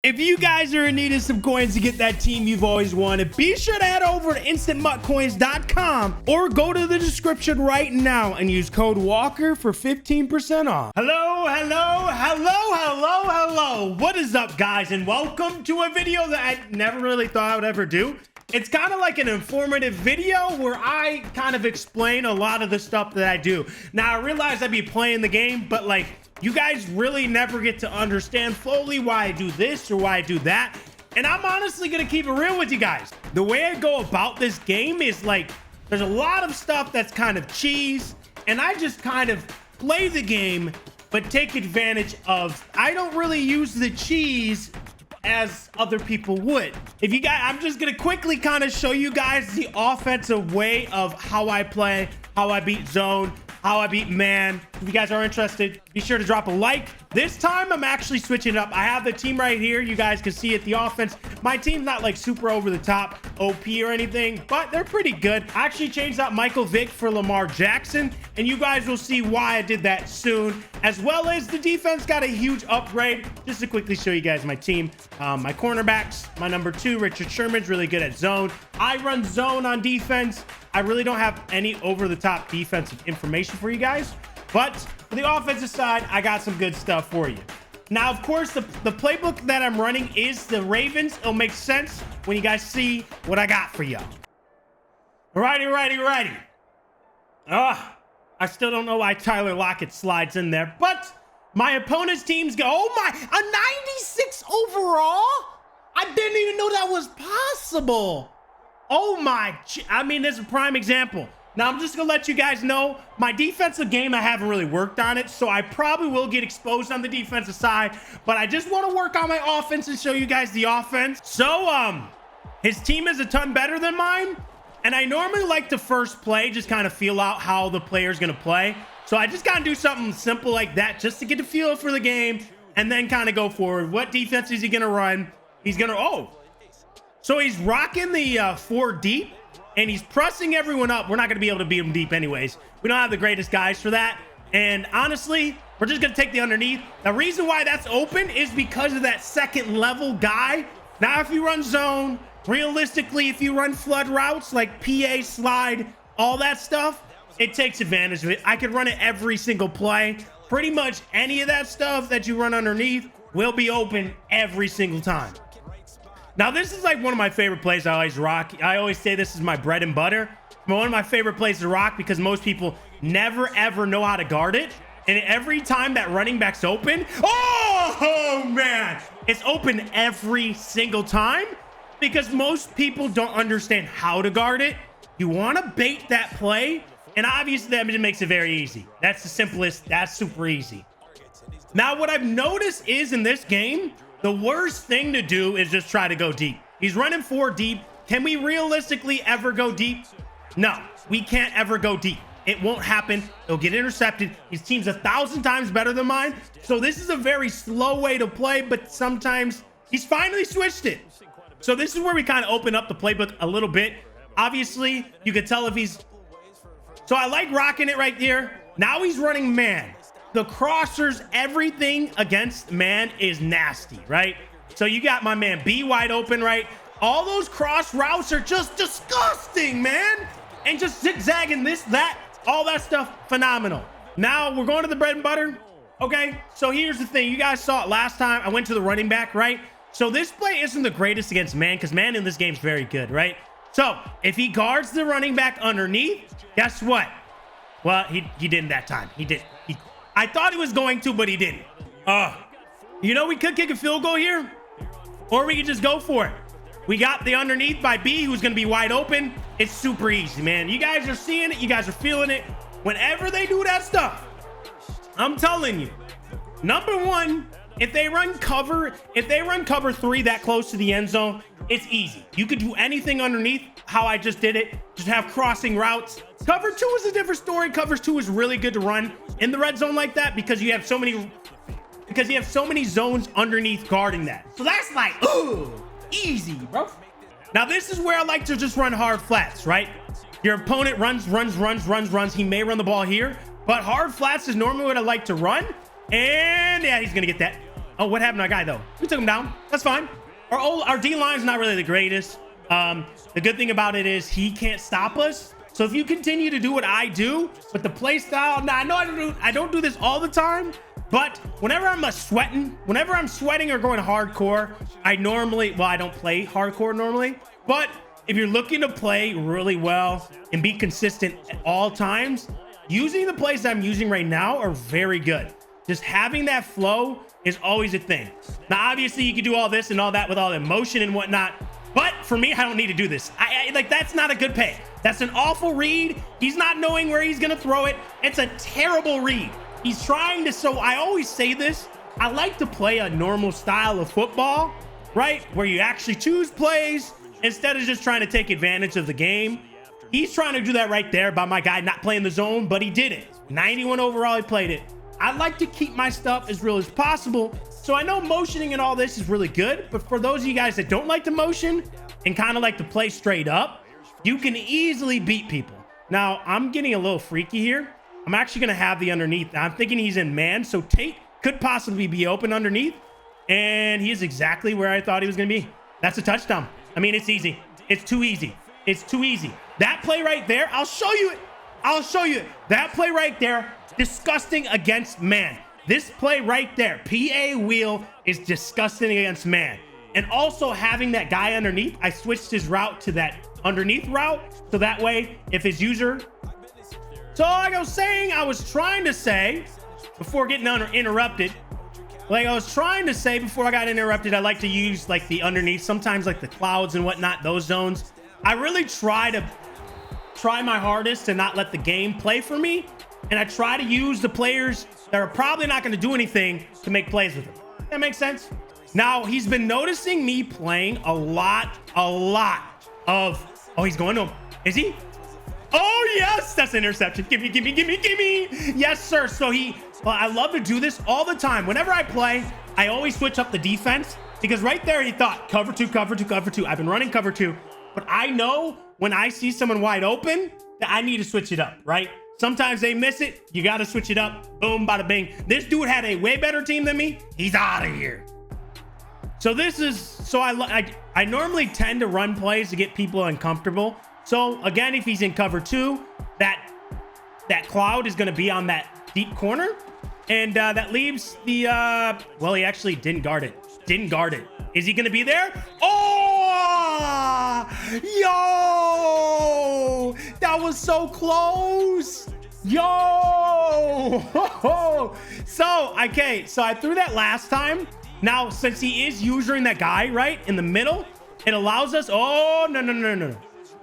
If you guys are in need of some coins to get that team you've always wanted, be sure to head over to instantmuttcoins.com or go to the description right now and use code Walker for 15% off. Hello. What is up, guys? And welcome to a video that I never really thought I would ever do. It's kind of like an informative video where I kind of explain a lot of the stuff that I do. Now, I realize I'd be playing the game, but like, you guys really never get to understand fully why I do this or why I do that. And I'm honestly gonna keep it real with you guys. The way I go about this game is like, there's a lot of stuff that's kind of cheese, and I just kind of play the game, but take advantage of, I don't really use the cheese as other people would. If you guys, I'm just gonna quickly kind of show you guys the offensive way of how I play, how I beat zone, how I beat man. If you guys are interested, be sure to drop a like. This time I'm actually switching it up. I have the team right here. You guys can see it, the offense. My team's not like super over the top OP or anything, but they're pretty good. I actually changed out Michael Vick for Lamar Jackson, and you guys will see why I did that soon. As well as the defense got a huge upgrade. Just to quickly show you guys my team. My cornerbacks, my number 2, Richard Sherman's really good at zone. I run zone on defense. I really don't have any over-the-top defensive information for you guys, but for the offensive side, I got some good stuff for you. Now, of course, the playbook that I'm running is the Ravens. It'll make sense when you guys see what I got for y'all. Righty. I still don't know why Tyler Lockett slides in there, but my opponent's teams go, oh my, a 96 overall? I didn't even know that was possible. Oh my, I mean, this is a prime example. Now, I'm just gonna let you guys know, my defensive game, I haven't really worked on it, so I probably will get exposed on the defensive side, but I just want to work on my offense and show you guys the offense. So, his team is a ton better than mine, and I normally like to first play, just kind of feel out how the player's gonna play. So I just gotta do something simple like that, just to get a feel for the game, and then kind of go forward. What defense is he gonna run? He's gonna, so he's rocking the 4 deep, and he's pressing everyone up. We're not going to be able to beat him deep anyways. We don't have the greatest guys for that. And honestly, we're just going to take the underneath. The reason why that's open is because of that second level guy. Now, if you run zone, realistically, if you run flood routes like PA, slide, all that stuff, it takes advantage of it. I could run it every single play. Pretty much any of that stuff that you run underneath will be open every single time. Now, this is like one of my favorite plays I always rock. I always say this is my bread and butter. One of my favorite plays to rock because most people never, ever know how to guard it. And every time that running back's open, oh man, it's open every single time because most people don't understand how to guard it. You want to bait that play, and obviously that makes it very easy. That's the simplest. That's super easy. Now, what I've noticed is in this game, the worst thing to do is just try to go deep. He's running 4 deep. Can we realistically ever go deep? No, we can't ever go deep. It won't happen. It'll get intercepted. His team's 1,000 times better than mine. So this is a very slow way to play, but sometimes he's finally switched it. So this is where we kind of open up the playbook a little bit. Obviously, you can tell if he's... So I like rocking it right there. Now he's running man. The crossers, everything against man is nasty, right? So you got my man B wide open, right? All those cross routes are just disgusting, man. And just zigzagging this, that, all that stuff, phenomenal. Now we're going to the bread and butter. Okay, so here's the thing. You guys saw it last time. I went to the running back, right? So this play isn't the greatest against man because man in this game is very good, right? So if he guards the running back underneath, guess what? Well, he didn't that time. He did. I thought he was going to, but he didn't. You know, we could kick a field goal here, or we could just go for it. We got the underneath by B, who's going to be wide open. It's super easy, man. You guys are seeing it. You guys are feeling it. Whenever they do that stuff, I'm telling you, number one, if they run cover 3 that close to the end zone, it's easy. You could do anything underneath how I just did it. Just have crossing routes. Cover 2 is a different story. Cover 2 is really good to run in the red zone like that because you have so many zones underneath guarding that. So that's like, easy, bro. Now this is where I like to just run hard flats, right? Your opponent runs. He may run the ball here, but hard flats is normally what I like to run. And yeah, he's gonna get that. Oh, what happened to our guy, though? We took him down. That's fine. Our D-line's not really the greatest. The good thing about it is he can't stop us. So if you continue to do what I do with the play style, now I know I don't do this all the time, but whenever I'm sweating or going hardcore, I don't play hardcore normally, but if you're looking to play really well and be consistent at all times, using the plays I'm using right now are very good. Just having that flow is always a thing. Now, obviously you can do all this and all that with all the motion and whatnot, but for me, I don't need to do this. Like, that's not a good pay. That's an awful read. He's not knowing where he's gonna throw it. It's a terrible read. He's trying to, so I always say this, I like to play a normal style of football, right? Where you actually choose plays instead of just trying to take advantage of the game. He's trying to do that right there by my guy not playing the zone, but he did it. 91 overall, he played it. I like to keep my stuff as real as possible. So I know motioning and all this is really good, but for those of you guys that don't like to motion and kind of like to play straight up, you can easily beat people. Now, I'm getting a little freaky here. I'm actually going to have the underneath. I'm thinking he's in man, so Tate could possibly be open underneath, and he is exactly where I thought he was going to be. That's a touchdown. I mean, it's easy. It's too easy. It's too easy. That play right there, I'll show you it. I'll show you it. That play right there, disgusting against man. This play right there, PA wheel, is disgusting against man. And also having that guy underneath, I switched his route to that underneath route, so that way if his user, so like I was trying to say before getting interrupted, I got interrupted, I like to use like the underneath, sometimes like the clouds and whatnot, those zones. I really try my hardest to not let the game play for me, and I try to use the players that are probably not going to do anything to make plays with him. That makes sense. Now, he's been noticing me playing a lot of, oh, he's going to him. Is he? Oh, yes, that's an interception. Give me. Yes, sir. So I love to do this all the time. Whenever I play, I always switch up the defense, because right there he thought cover two. I've been running cover two, but I know when I see someone wide open that I need to switch it up, right? Sometimes they miss it. You got to switch it up. Boom, bada bing. This dude had a way better team than me. He's out of here. So I normally tend to run plays to get people uncomfortable. So again, if he's in cover two, that cloud is going to be on that deep corner, and that leaves the well, he actually didn't guard it. Is he going to be there? Oh, yo, that was so close. Yo. So I threw that last time. Now, since he is using that guy right in the middle, it allows us, oh, no.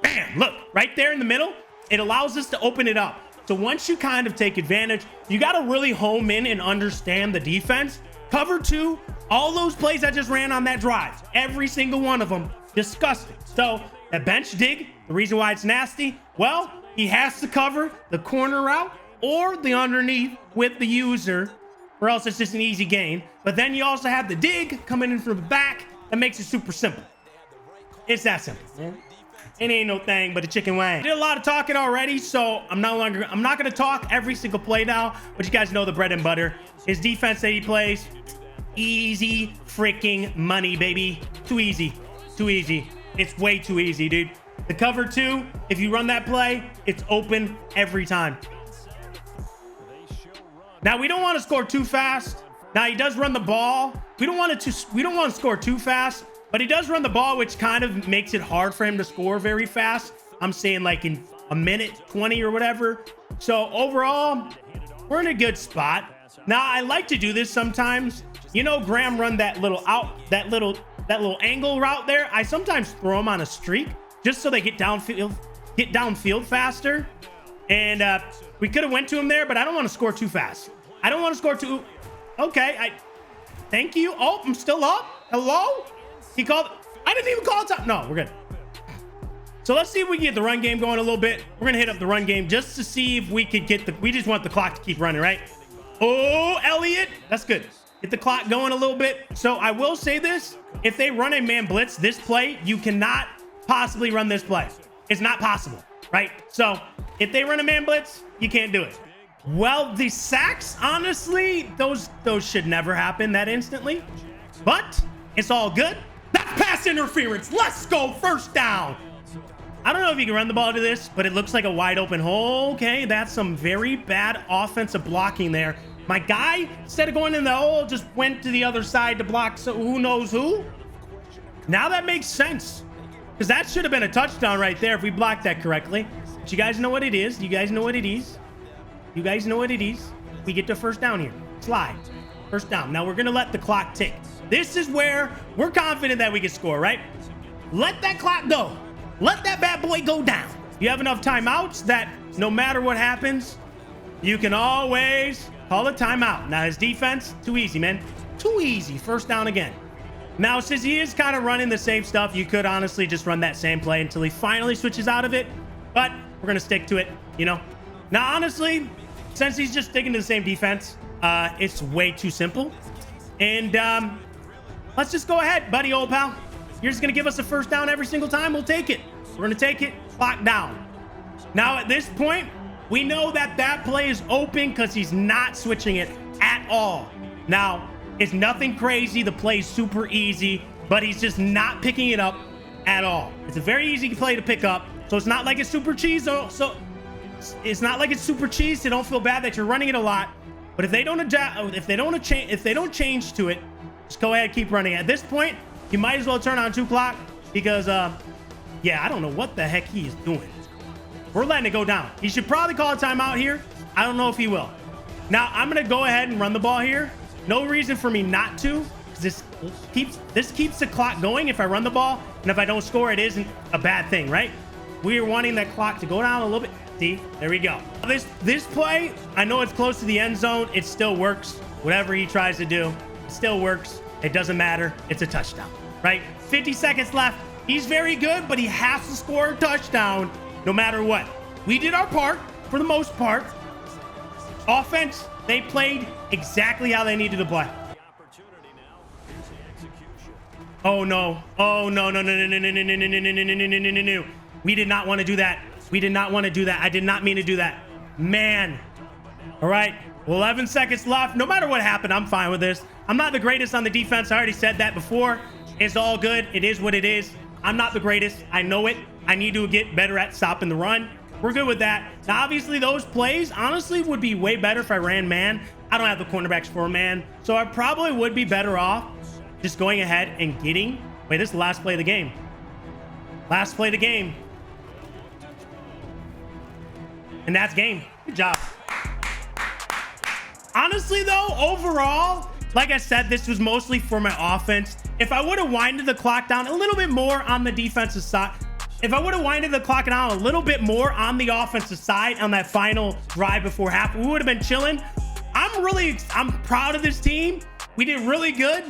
Bam, look, right there in the middle, it allows us to open it up. So once you kind of take advantage, you got to really home in and understand the defense. Cover two, all those plays I just ran on that drive, every single one of them, disgusting. So that bench dig, the reason why it's nasty, well, he has to cover the corner route or the underneath with the user, or else it's just an easy gain. But then you also have the dig coming in from the back. That makes it super simple. It's that simple, man. It ain't no thing but a chicken wing. Did a lot of talking already, so I'm not going to talk every single play now, but you guys know the bread and butter. His defense that he plays, easy freaking money, baby. Too easy. It's way too easy, dude. The cover two, if you run that play, it's open every time. Now, we don't want to score too fast. Now, he does run the ball. We don't want to score too fast, but he does run the ball, which kind of makes it hard for him to score very fast. I'm saying like in a minute 20 or whatever. So overall, we're in a good spot. Now, I like to do this sometimes. You know, Graham run that little angle route there. I sometimes throw them on a streak just so they get downfield faster. And we could have went to him there, but I don't want to score too fast. I don't want to score too. Okay, thank you. Oh, I'm still up. Hello? He called. I didn't even call it time. No, we're good. So let's see if we can get the run game going a little bit. We're gonna hit up the run game just to see if we could get we just want the clock to keep running, right? Oh, Elliott, that's good. Get the clock going a little bit. So I will say this: if they run a man blitz this play, you cannot possibly run this play. It's not possible, right? So if they run a man blitz, you can't do it. Well, the sacks, honestly, those should never happen that instantly. But it's all good. That's pass interference. Let's go. First down. I don't know if you can run the ball to this, but it looks like a wide open hole. Okay, that's some very bad offensive blocking there. My guy, instead of going in the hole, just went to the other side to block, so who knows who? Now that makes sense, because that should have been a touchdown right there if we blocked that correctly. But you guys know what it is. You guys know what it is. You guys know what it is. We get to first down here. Slide. First down. Now we're going to let the clock tick. This is where we're confident that we can score, right? Let that clock go. Let that bad boy go down. You have enough timeouts that no matter what happens, you can always call a timeout. Now his defense, too easy, man. Too easy. First down again. Now, since he is kind of running the same stuff, you could honestly just run that same play until he finally switches out of it. But we're going to stick to it, you know. Now, honestly, since he's just sticking to the same defense, it's way too simple. And let's just go ahead, buddy, old pal. You're just going to give us a first down every single time. We'll take it. We're going to take it. Clock down. Now, at this point, we know that that play is open because he's not switching it at all. Now, it's nothing crazy. The play is super easy, but he's just not picking it up at all. It's a very easy play to pick up. So it's not like it's super cheese. So it's not like it's super cheese. So don't feel bad that you're running it a lot. But if they don't adjust, if they don't change to it, just go ahead and keep running. At this point, you might as well turn on 2 clock because, yeah, I don't know what the heck he is doing. We're letting it go down. He should probably call a timeout here. I don't know if he will. Now I'm gonna go ahead and run the ball here. No reason for me not to. This keeps the clock going if I run the ball, and if I don't score, it isn't a bad thing, right? We are wanting that clock to go down a little bit. See, there we go. This play, I know it's close to the end zone. It still works. Whatever he tries to do, it still works. It doesn't matter. It's a touchdown, right? 50 seconds left. He's very good, but he has to score a touchdown no matter what. We did our part for the most part. Offense, they played exactly how they needed to play. Oh no. Oh no, no, no, no, no, no, no, no, no, no, no, no, no, no, no, no. We did not want to do that. We did not want to do that. I did not mean to do that. Man. All right. 11 seconds left. No matter what happened, I'm fine with this. I'm not the greatest on the defense. I already said that before. It's all good. It is what it is. I'm not the greatest. I know it. I need to get better at stopping the run. We're good with that. Now, obviously, those plays, honestly, would be way better if I ran man. I don't have the cornerbacks for man. So I probably would be better off just going ahead and getting... Wait, this is the last play of the game. Last play of the game. And that's game. Good job. Honestly, though, overall, like I said, this was mostly for my offense. If I would have winded the clock down a little bit more on the defensive side, if I would have winded the clock down a little bit more on the offensive side on that final drive before half, we would have been chilling. I'm proud of this team. We did really good.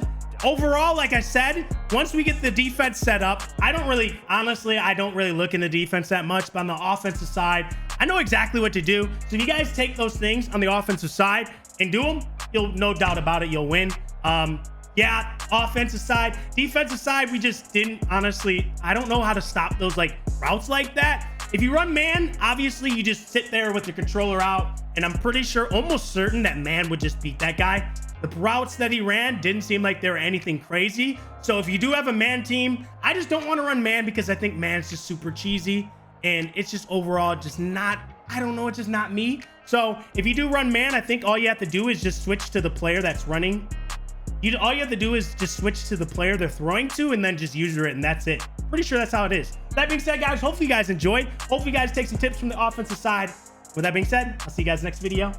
Overall, like I said, once we get the defense set up, honestly, I don't really look in the defense that much, but on the offensive side, I know exactly what to do. So if you guys take those things on the offensive side and do them, you'll no doubt about it, you'll win. Yeah, offensive side. Defensive side, we just didn't, honestly, I don't know how to stop those like routes like that. If you run man, obviously you just sit there with the controller out, and I'm pretty sure, almost certain that man would just beat that guy. The routes that he ran didn't seem like they were anything crazy. So if you do have a man team, I just don't want to run man because I think man's just super cheesy, and it's just overall just not, I don't know, it's just not me. So if you do run man, I think all you have to do is just switch to the player that's running. All you have to do is just switch to the player they're throwing to and then just user it, and that's it. Pretty sure that's how it is. That being said, guys, hopefully you guys enjoyed. Hopefully you guys take some tips from the offensive side. With that being said, I'll see you guys next video.